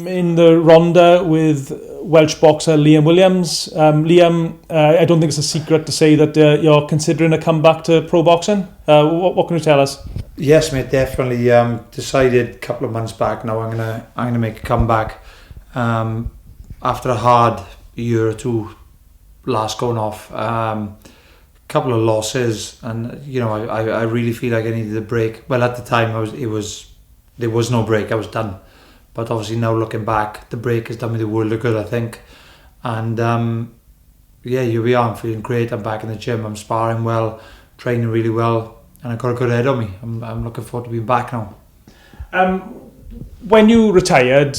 in the Ronda with Welsh boxer Liam Williams. Liam, I don't think it's a secret to say that you're considering a comeback to pro boxing. What can you tell us? Yes, mate, definitely. Decided a couple of months back now I'm gonna make a comeback. After a hard year or two last going off, couple of losses, and I really feel like I needed a break. Well, at the time there was no break. I was done. But obviously now looking back, the break has done me the world of good, I think. And here we are. I'm feeling great. I'm back in the gym. I'm sparring well, training really well, and I've got a good head on me. I'm looking forward to being back now. When you retired,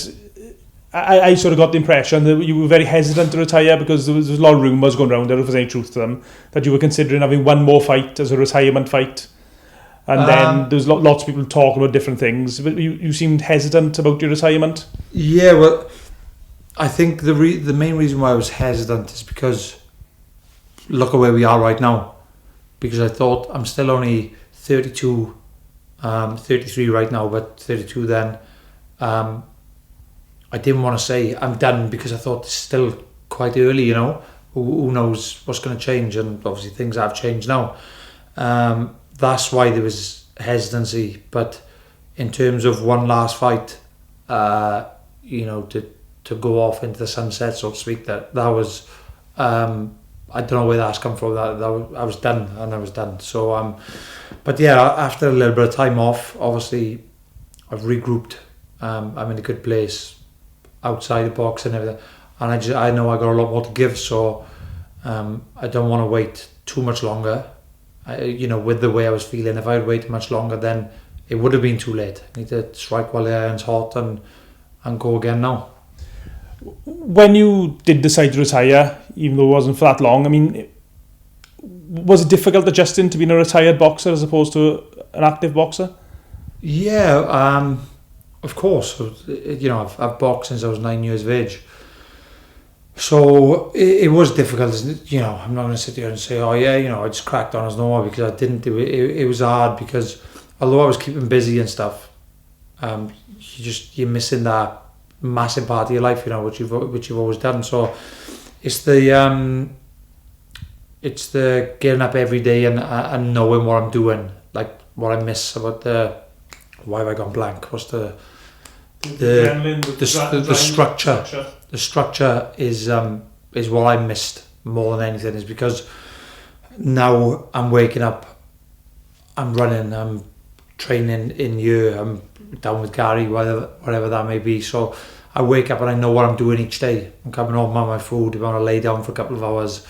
I sort of got the impression that you were very hesitant to retire because there was a lot of rumours going around, I don't know if there's any truth to them, that you were considering having one more fight as a retirement fight. And then there's lots of people talking about different things. But you seemed hesitant about your retirement. Yeah, well, I think the main reason why I was hesitant is because look at where we are right now. Because I thought I'm still only 32, 33 right now, but 32 then. I didn't want to say I'm done because I thought it's still quite early, Who knows what's going to change, and obviously things have changed now. That's why there was hesitancy. But in terms of one last fight, to go off into the sunset, so to speak, that was I don't know where that's come from. I was done, and I was done. So but yeah, after a little bit of time off, obviously I've regrouped. I'm in a good place outside the box and everything, and I know I got a lot more to give. So I don't want to wait too much longer. With the way I was feeling, if I had waited much longer, then it would have been too late. I need to strike while the iron's hot and go again now. When you did decide to retire, even though it wasn't for that long, I mean, was it difficult adjusting to being a retired boxer as opposed to an active boxer? Yeah, of course. I've boxed since I was 9 years of age. So it was difficult, I'm not going to sit here and say, I just cracked on as normal, because I didn't do it. It was hard because although I was keeping busy and stuff, you're missing that massive part of your life, which you've always done. So it's the getting up every day and knowing what I'm doing, like what I miss about why have I gone blank? What's the structure? The structure is what I missed more than anything, is because now I'm waking up, I'm running, I'm training in year, I'm down with Gary, whatever that may be. So I wake up and I know what I'm doing each day. I'm coming home on my food. If I want to lay down for a couple of hours,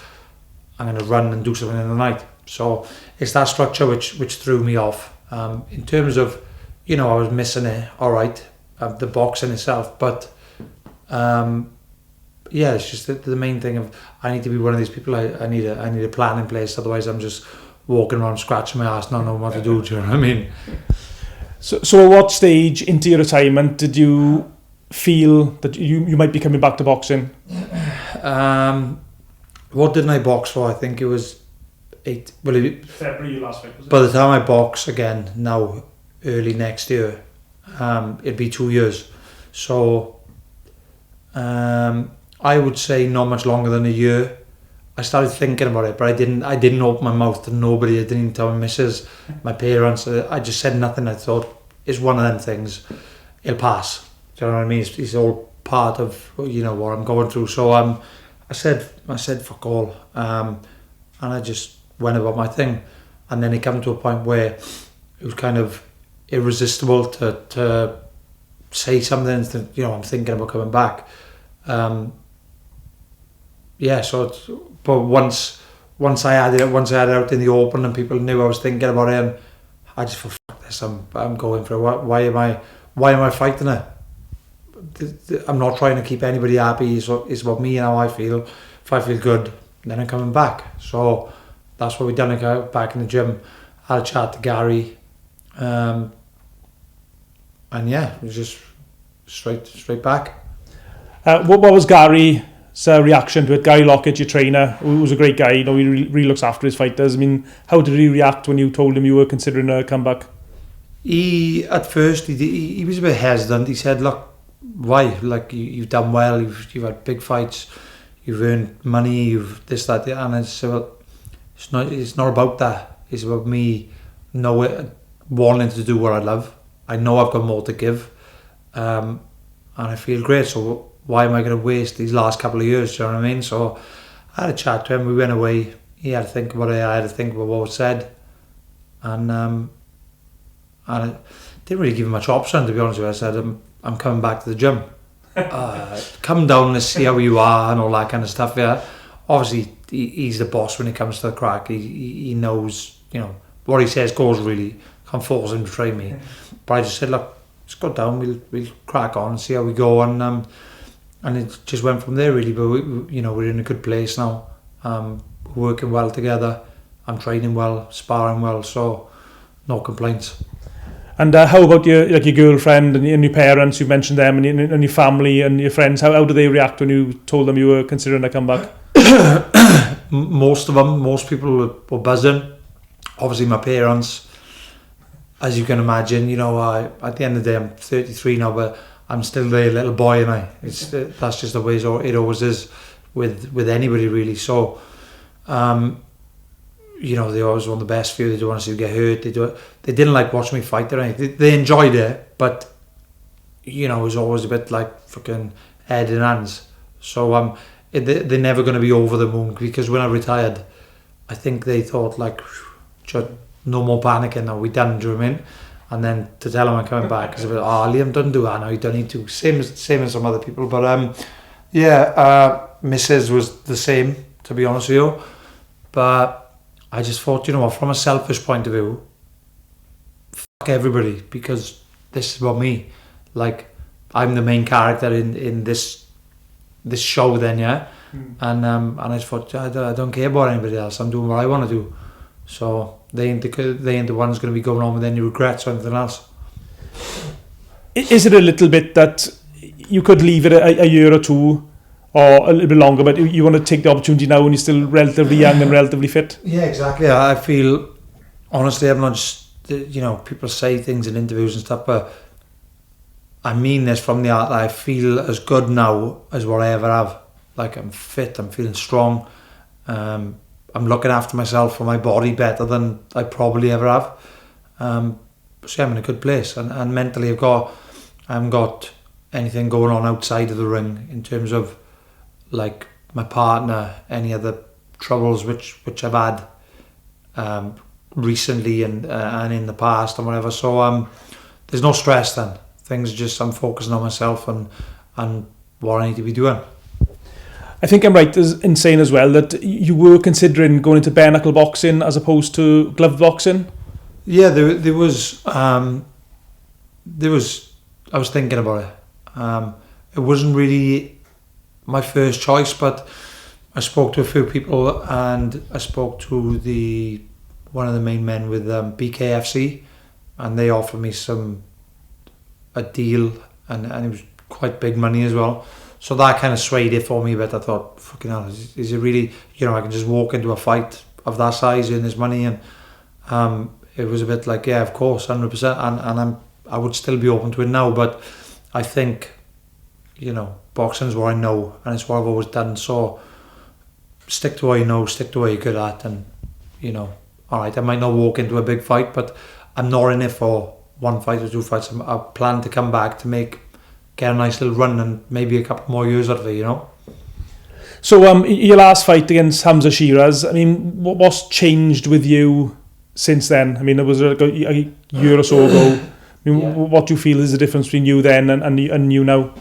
I'm going to run and do something in the night. So it's that structure which threw me off. In terms of, I was missing it, all right, the boxing itself, but it's just the main thing of I need to be one of these people. I need a plan in place. Otherwise, I'm just walking around scratching my ass, not knowing what to do. Do you know what I mean? So at what stage into your retirement did you feel that you might be coming back to boxing? What didn't I box for? I think it was February last week. Was it? By the time I box again now, early next year, it'd be 2 years. So I would say not much longer than a year. I started thinking about it, but I didn't open my mouth to nobody. I didn't even tell my missus, my parents. I just said nothing. I thought it's one of them things. It'll pass. Do you know what I mean? It's all part of what I'm going through. So I said fuck all, and I just went about my thing. And then it came to a point where it was kind of irresistible to say something. I'm thinking about coming back. But once I had it out in the open and people knew I was thinking about it, and I just thought, fuck this, I'm going for it. Why am I fighting it? I'm not trying to keep anybody happy. It's about me and how I feel. If I feel good, then I'm coming back. So that's what we done. I got back in the gym, had a chat to Gary, and it was just straight back. What was Gary's reaction to it? Gary Lockett, your trainer, who was a great guy, he really looks after his fighters. I mean, how did he react when you told him you were considering a comeback? At first he was a bit hesitant. He said, look, why? Like, you've done well, you've had big fights, you've earned money, you've this, that, the other. And I said, well, it's not about that. It's about me wanting to do what I love. I know I've got more to give, and I feel great. So why am I going to waste these last couple of years? Do you know what I mean? So I had a chat to him. We went away. He had to think about it. I had to think about what was said, and I didn't really give him much option, to be honest with you. I said, I'm coming back to the gym. Come down and see how you are and all that kind of stuff. Yeah, obviously he's the boss when it comes to the crack. He knows, what he says goes really. Can't force him to train me. But I just said, look, let's go down. We'll crack on and see how we go. And it just went from there really. But we're in a good place now. We're working well together. I'm training well, sparring well. So no complaints. And how about your girlfriend and your parents? You mentioned them, and your family and your friends. How do they react when you told them you were considering a comeback? Most people were buzzing. Obviously, my parents, as you can imagine, at the end of the day, I'm 33 now, but I'm still the little boy, and that's just the way it always is with anybody really. So, they always want the best for you. They don't want to see you get hurt. They didn't like watching me fight or anything. They enjoyed it, but it was always a bit like fucking head and hands. So they're never going to be over the moon, because when I retired, I think they thought like, no more panicking now, we done. Do you know what I mean? And then to tell them I'm coming back, is a bit, Liam, don't do that now. You don't need to. Same as some other people, but Mrs. was the same, to be honest with you. But I just thought, from a selfish point of view, fuck everybody, because this is about me. Like, I'm the main character in this show then, yeah? And I just thought, I don't care about anybody else. I'm doing what I want to do. So they ain't the ones going to be going on with any regrets or anything else. Is it a little bit that you could leave it a year or two, or a little bit longer, but you want to take the opportunity now when you're still relatively young and relatively fit? Yeah, exactly. I feel, honestly, I'm not just, people say things in interviews and stuff, but I mean this from the heart. I feel as good now as what I ever have. Like, I'm fit, I'm feeling strong, I'm looking after myself for my body better than I probably ever have. So I'm in a good place, and mentally I haven't got anything going on outside of the ring in terms of like my partner, any other troubles which I've had recently and in the past and whatever. So there's no stress then. Things just, I'm focusing on myself and what I need to be doing. I think I'm right in saying as well that you were considering going into bare knuckle boxing as opposed to glove boxing. Yeah, there was I was thinking about it. It wasn't really my first choice, but I spoke to a few people, and I spoke to one of the main men with BKFC, and they offered me a deal, and it was quite big money as well. So that kind of swayed it for me, but I thought, fucking hell, is it really, I can just walk into a fight of that size and this money, and it was a bit like, yeah, of course, 100%, and I would still be open to it now, but I think, boxing is what I know, and it's what I've always done, so stick to what you know, stick to what you're good at, and, alright, I might not walk into a big fight, but I'm not in it for one fight or two fights. I plan to come back to get a nice little run and maybe a couple more years out of it, So your last fight against Hamza Shiraz, I mean, what's changed with you since then? I mean, it was a year or so ago. I mean, what do you feel is the difference between you then and you now?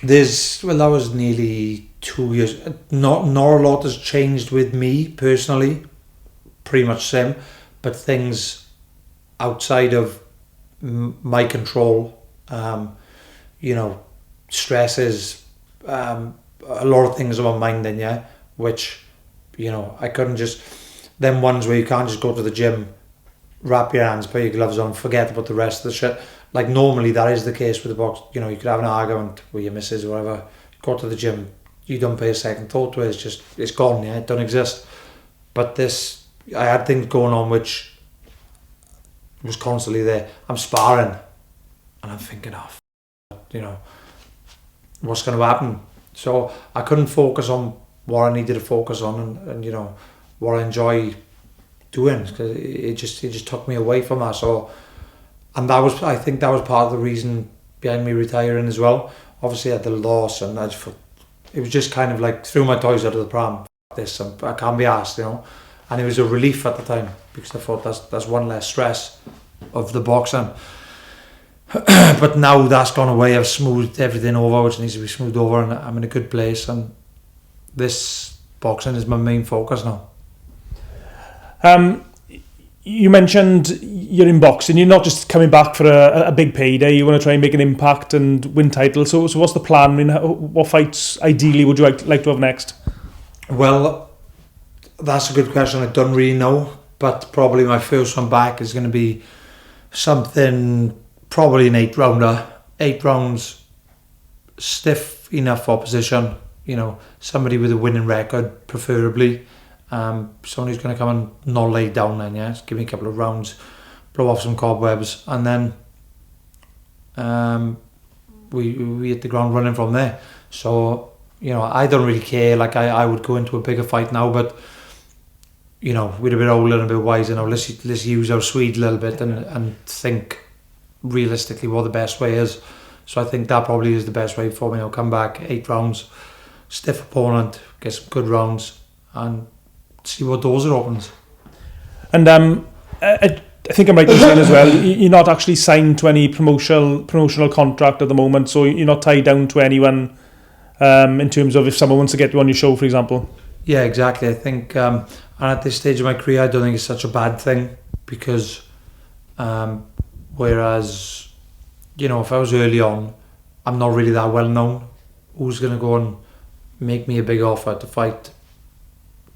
That was nearly 2 years. Not a lot has changed with me personally, pretty much same, but things outside of my control, stresses, a lot of things on my mind then, yeah, which, I couldn't just, them ones where you can't just go to the gym, wrap your hands, put your gloves on, forget about the rest of the shit. Like, normally that is the case with the box. You could have an argument with your missus or whatever, go to the gym, you don't pay a second thought to it, it's gone, yeah, it don't exist. But this, I had things going on which was constantly there. I'm sparring and I'm thinking, what's going to happen. So I couldn't focus on what I needed to focus on, and you know, what I enjoy doing, because it just took me away from that. So, and I think that was part of the reason behind me retiring as well. Obviously, I had the loss, and it was just kind of like threw my toys out of the pram. This, I can't be asked, you know. And it was a relief at the time, because I thought that's one less stress of the boxing. But now that's gone away, I've smoothed everything over which needs to be smoothed over, and I'm in a good place, and this boxing is my main focus now. You mentioned you're in boxing. You're not just coming back for a big payday. You want to try and make an impact and win titles. So what's the plan? I mean, what fights ideally would you like to have next? Well, that's a good question. I don't really know, but probably my first one back is going to be something, probably an 8-rounder. 8 rounds, stiff enough opposition. You know, somebody with a winning record, preferably. Someone who's going to come and not lay down then, yeah? Just give me a couple of rounds, blow off some cobwebs, and then we hit the ground running from there. So, you know, I don't really care. Like, I would go into a bigger fight now, but, you know, we're a bit older and a bit wiser now. Let's use our Swede a little bit and think realistically what the best way is. So I think that probably is the best way for me. I'll come back, 8 rounds, stiff opponent, get some good rounds, and see what doors it opens. And I think I'm right in saying as well, you're not actually signed to any promotional contract at the moment, so you're not tied down to anyone in terms of if someone wants to get you on your show, for example. Yeah, exactly. I think, and at this stage of my career, I don't think it's such a bad thing, because whereas, you know, if I was early on, I'm not really that well known. Who's going to go and make me a big offer to fight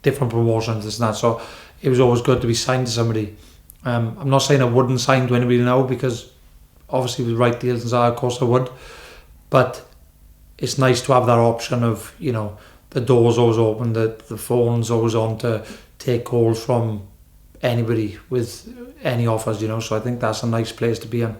different promotions, this and that? So it was always good to be signed to somebody. I'm not saying I wouldn't sign to anybody now, because obviously with the right deals and so, of course I would, but it's nice to have that option of, you know, the door's always open, the phone's always on to take calls from anybody with any offers, you know. So I think that's a nice place to be in.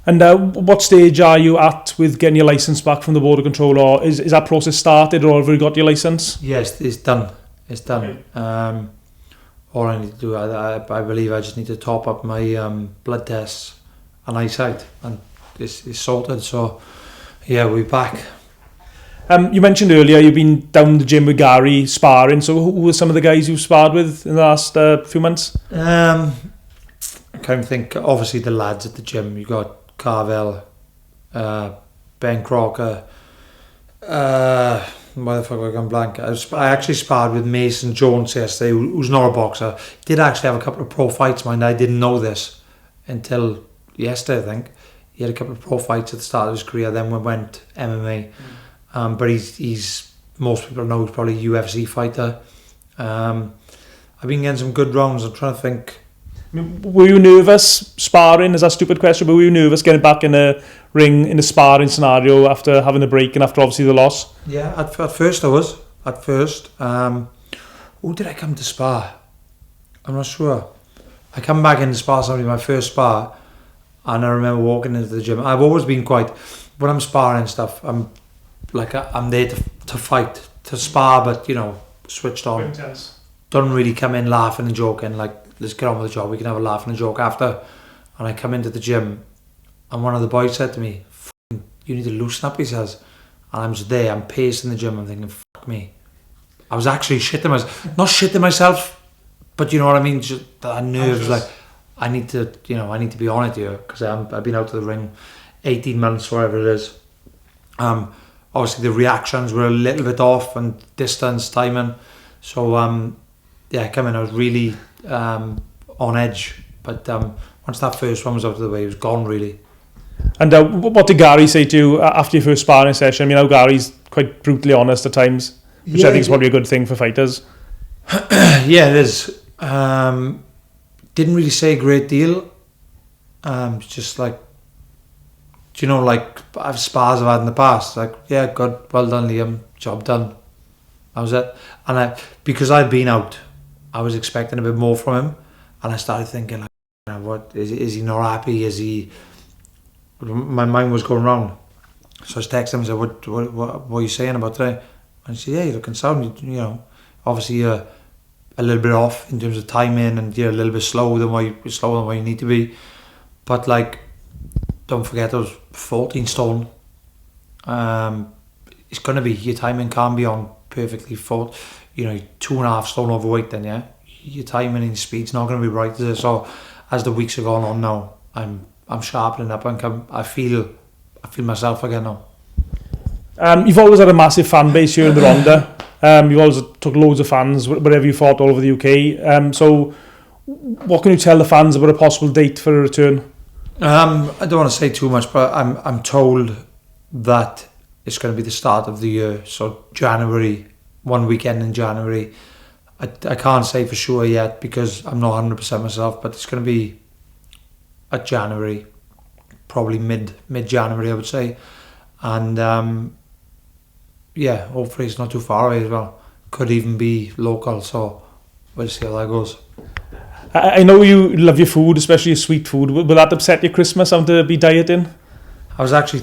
And what stage are you at with getting your licence back from the Border Control, or is that process started, or have you got your licence? Yes, it's done. It's done. Okay. All I need to do, I believe I just need to top up my blood tests and eyesight, and it's sorted. So yeah, we're back. You mentioned earlier you've been down the gym with Gary sparring. So who were some of the guys you've sparred with in the last few months? I can't think. Obviously the lads at the gym. You got Carvel, Ben Crocker, why the fuck have I gone blank? I actually sparred with Mason Jones yesterday, who's not a boxer. Did actually have a couple of pro fights, mind. I didn't know this until yesterday, I think. He had a couple of pro fights at the start of his career, then went MMA. But he's most people know he's probably a UFC fighter. I've been getting some good rounds. I'm trying to think. I mean, were you nervous sparring? Is that a stupid question? But were you nervous getting back in a ring in a sparring scenario after having a break and after obviously the loss? Yeah, at first I was. At first, who did I come to spar? I'm not sure. I come back in to spar somebody, my first spar, and I remember walking into the gym. I've always been quite, when I'm sparring and stuff, I'm there to fight, to spar, but you know, switched on. Intense. Don't really come in laughing and joking, like, let's get on with the job, we can have a laugh and a joke after. And I come into the gym, and one of the boys said to me, you need to loosen up, he says. And I'm just there, I'm pacing the gym, I'm thinking, fuck me. I was actually not shitting myself, but you know what I mean, just that nerves, like, I need to be on it here, because I've been out of the ring 18 months, whatever it is. Obviously the reactions were a little bit off, and distance, timing. So yeah, I was really on edge, but once that first one was out of the way, it was gone really. And what did Gary say to you after your first sparring session? I mean, how Gary's quite brutally honest at times, which I think is probably a good thing for fighters. Yeah, it is. Didn't really say a great deal. Just like, do you know, like I've spars I've had in the past, like, yeah, good, well done Liam, job done. That was it. And because I'd been out, I was expecting a bit more from him, and I started thinking, like, you know, what is he not happy? Is he? My mind was going round. So I was texting him and said, what are you saying about today? And he said, yeah, you're looking sound, you know, obviously you're a little bit off in terms of timing and you're a little bit slower than what you need to be. But like, don't forget I was 14 stone. It's going to be, your timing can't be on perfectly full, you know, 2.5 stone overweight then, yeah? Your timing and speed's not going to be right, is it? So as the weeks are going on now, I'm sharpening up and I feel myself again now. You've always had a massive fan base here in the Ronda. You've always took loads of fans wherever you fought all over the UK. So what can you tell the fans about a possible date for a return? I don't want to say too much, but I'm told that it's going to be the start of the year, so January, one weekend in January. I can't say for sure yet because I'm not 100% myself, but it's going to be at January, probably mid-January I would say, and yeah, hopefully it's not too far away as well. Could even be local, so we'll see how that goes. I know you love your food, especially your sweet food. Will that upset your Christmas having to be dieting? I was actually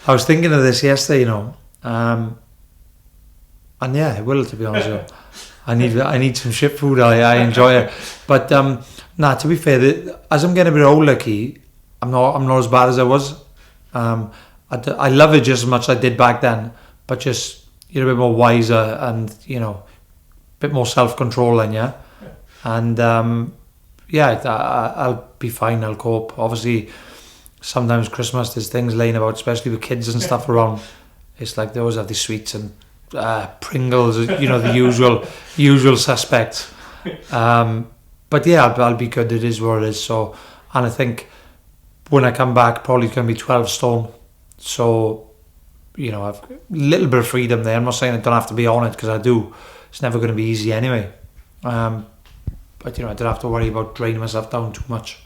I was thinking of this yesterday, you know, and yeah, it will, to be honest with you. I need some shit food. I enjoy it, but to be fair, as I'm getting a bit older, Key, I'm not as bad as I was. I love it just as much as I did back then, but just you're a bit more wiser and, you know, a bit more self-control then, yeah. And I'll be fine. I'll cope. Obviously, sometimes Christmas there's things laying about, especially with kids and stuff around. It's like they always have these sweets and Pringles, you know, the usual suspects. But yeah, I'll be good. It is what it is. So, and I think when I come back, probably it's going to be 12 stone. So, you know, I've a little bit of freedom there. I'm not saying I don't have to be on it, because I do. It's never going to be easy anyway. But, you know, I don't have to worry about draining myself down too much.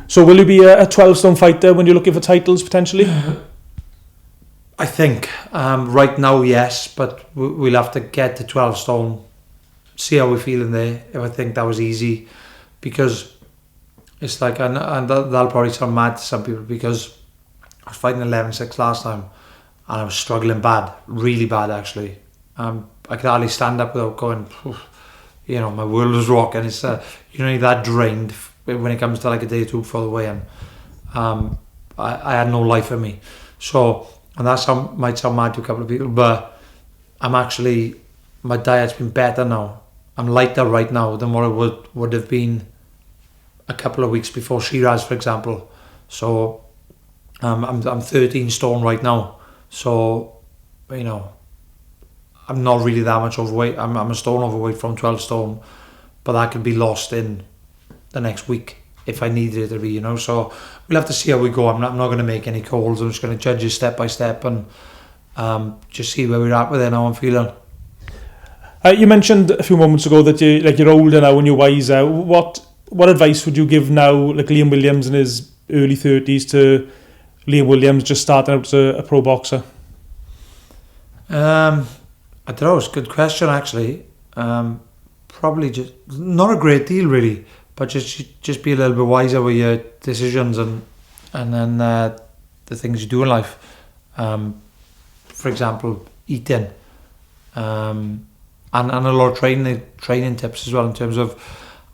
So will you be a 12 stone fighter when you're looking for titles potentially? I think right now, yes, but we'll have to get to 12 stone, see how we're feeling there. If I think that was easy, because it's like, and that'll probably sound mad to some people, because I was fighting 11-6 last time and I was struggling bad, really bad actually. I could hardly stand up without going, you know, my world was rocking. It's you know, that drained when it comes to like a day or two before the weigh-in. I had no life in me. So, and that might sound mad to a couple of people, but my diet's been better now. I'm lighter right now than what it would have been a couple of weeks before Shiraz, for example. So I'm 13 stone right now. So, you know, I'm not really that much overweight. I'm a stone overweight from 12 stone, but that could be lost in the next week if I needed it to be, you know. So we'll have to see how we go. I'm not going to make any calls. I'm just going to judge it step by step and just see where we're at with it, how I'm feeling. You mentioned a few moments ago that you're older now and you're wiser. What advice would you give now, like Liam Williams in his early 30s to Liam Williams just starting out as a pro boxer? I don't know, it's a good question actually. Probably just not a great deal really, but just be a little bit wiser with your decisions and then the things you do in life. For example, eating, and a lot of training tips as well, in terms of,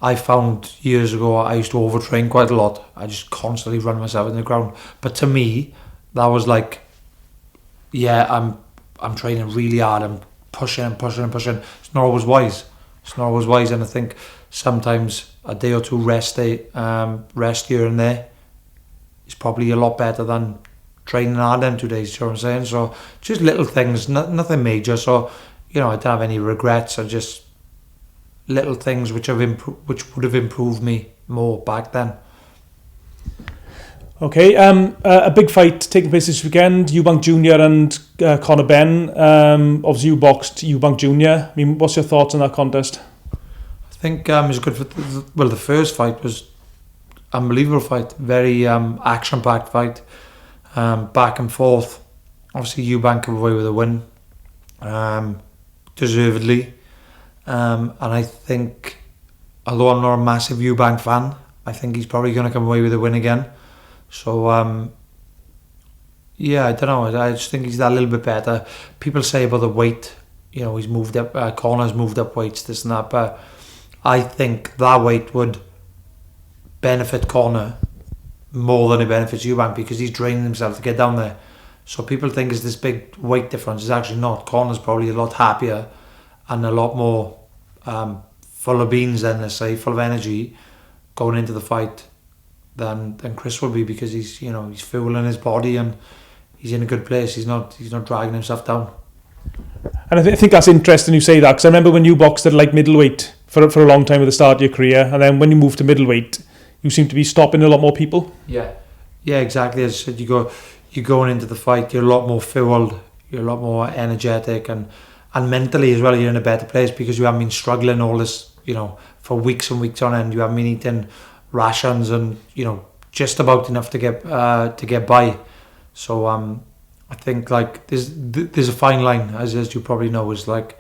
I found years ago I used to overtrain quite a lot. I just constantly run myself in the ground. But to me, that was like, yeah, I'm training really hard. I'm pushing. It's not always wise. And I think sometimes a day or two rest here and there is probably a lot better than training hard them 2 days. You know what I'm saying? So just little things, nothing major. So, you know, I don't have any regrets. I just little things which would have improved me more back then. Okay, a big fight taking place this weekend, EUBANK Jr and Conor Benn. Obviously you boxed EUBANK Jr. I mean, what's your thoughts on that contest? I think it was good. The first fight was unbelievable fight, very action-packed fight, back and forth. Obviously EUBANK came away with a win, deservedly. And I think, although I'm not a massive EUBANK fan, I think he's probably going to come away with a win again. So Yeah, I don't know. I just think he's that little bit better. People say about the weight, he's moved up, Connor's moved up weights, this and that, but I think that weight would benefit Connor more than it benefits Eubank because he's draining himself to get down there. So people think it's this big weight difference. It's actually not. Connor's probably a lot happier and a lot more full of beans then, let's say, full of energy going into the fight than Chris will be because he's fueling his body and he's in a good place. He's not dragging himself down. And I think that's interesting you say that, because I remember when you boxed at like middleweight for a long time at the start of your career, and then when you moved to middleweight, you seem to be stopping a lot more people. Yeah, exactly. As I said, you're going into the fight, you're a lot more fueled, you're a lot more energetic, and mentally as well, you're in a better place because you haven't been struggling all this, for weeks and weeks on end. You haven't been eating rations and just about enough to get by. So I think like there's a fine line, as you probably know, is like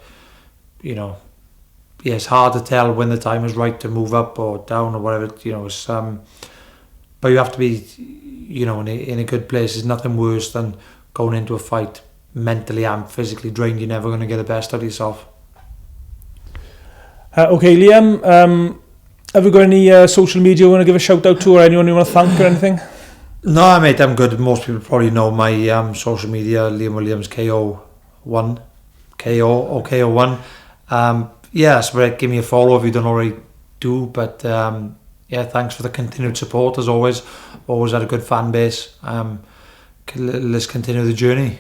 it's hard to tell when the time is right to move up or down or whatever. It's but you have to be in a good place. There's nothing worse than going into a fight mentally and physically drained. You're never going to get the best out of yourself. Okay, Liam, have you got any social media you want to give a shout out to, or anyone you want to thank or anything? No, mate, I'm good. Most people probably know my social media, Liam Williams KO1, KO1. So give me a follow if you don't already do. But thanks for the continued support as always. Always had a good fan base. Let's continue the journey.